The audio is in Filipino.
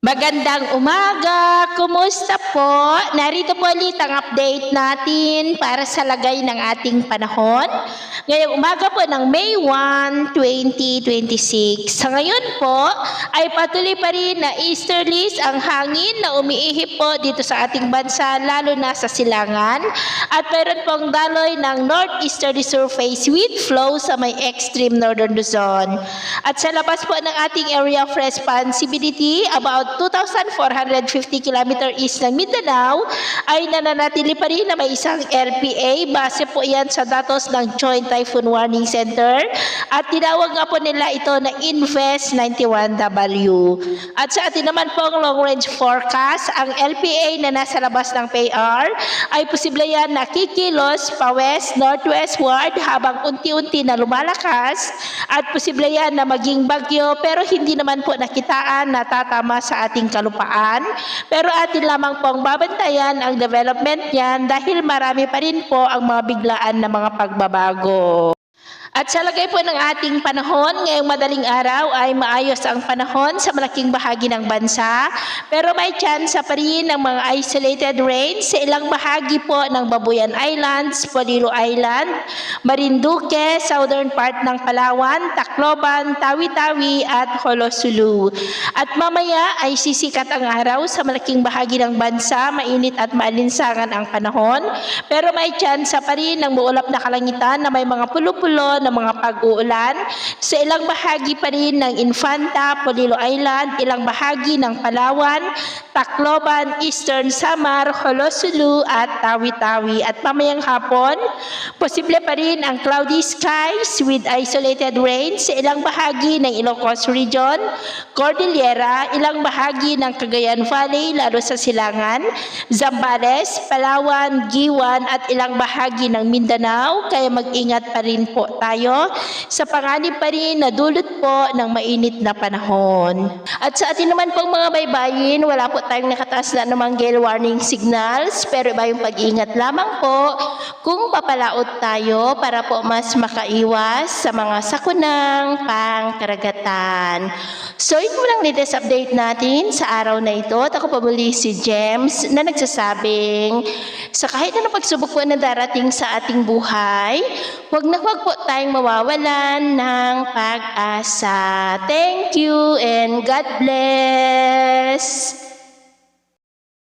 Magandang umaga! Kumusta po? Narito po ulit ang update natin para sa lagay ng ating panahon. Ngayong umaga po ng May 1, 2026. Sa ngayon po ay patuloy pa rin na easterlies ang hangin na umiihip po dito sa ating bansa lalo na sa silangan. At mayroon pong daloy ng northeasterly surface with flow sa may extreme northern Luzon. At sa labas po ng ating area of responsibility, about 2,450 km east ng Mindanao, ay nananatili pa rin na may isang LPA. Base po yan sa datos ng Joint Typhoon Warning Center. At tinawag nga po nila ito na Invest 91W. At sa atin naman pong long range forecast, ang LPA na nasa labas ng PAR ay posible yan na kikilos pa west, northwestward habang unti-unti na lumalakas. At posible yan na maging bagyo pero hindi naman po nakitaan na tatama sa ating kalupaan. Pero atin lamang pong babantayan ang development niyan dahil marami pa rin po ang mga biglaan na mga pagbabago. At sa lagay po ng ating panahon, ngayong madaling araw ay maayos ang panahon sa malaking bahagi ng bansa. Pero may tsansa pa rin ng mga isolated rains sa ilang bahagi po ng Babuyan Islands, Polillo Island, Marinduque, southern part ng Palawan, Tacloban, Tawi-Tawi at Holosulu. At mamaya ay sisikat ang araw sa malaking bahagi ng bansa, mainit at maalinsangan ang panahon. Pero may tsansa pa rin ng muulap na kalangitan na may mga pulo-pulo ng mga pag-uulan sa ilang bahagi pa rin ng Infanta, Polillo Island, ilang bahagi ng Palawan, Tacloban, Eastern Samar, Holosulu at Tawi-Tawi. At mamayang hapon, posible pa rin ang cloudy skies with isolated rain sa ilang bahagi ng Ilocos Region, Cordillera, ilang bahagi ng Cagayan Valley, lalo sa Silangan, Zambales, Palawan, Giwan at ilang bahagi ng Mindanao. Kaya mag-ingat pa rin po tayo sa panganib pa rin na dulot po ng mainit na panahon. At sa atin naman pong mga baybayin, wala po tayong nakataas na namang gale warning signals, pero iba yung pag-iingat lamang po kung papalaot tayo para po mas makaiwas sa mga sakunang pangkaragatan. So ito lang latest update natin sa araw na ito. At ako pa muli si James na nagsasabing sa kahit na pagsubok po na darating sa ating buhay, huwag po tayong mawawalan ng pag-asa. Thank you and God bless!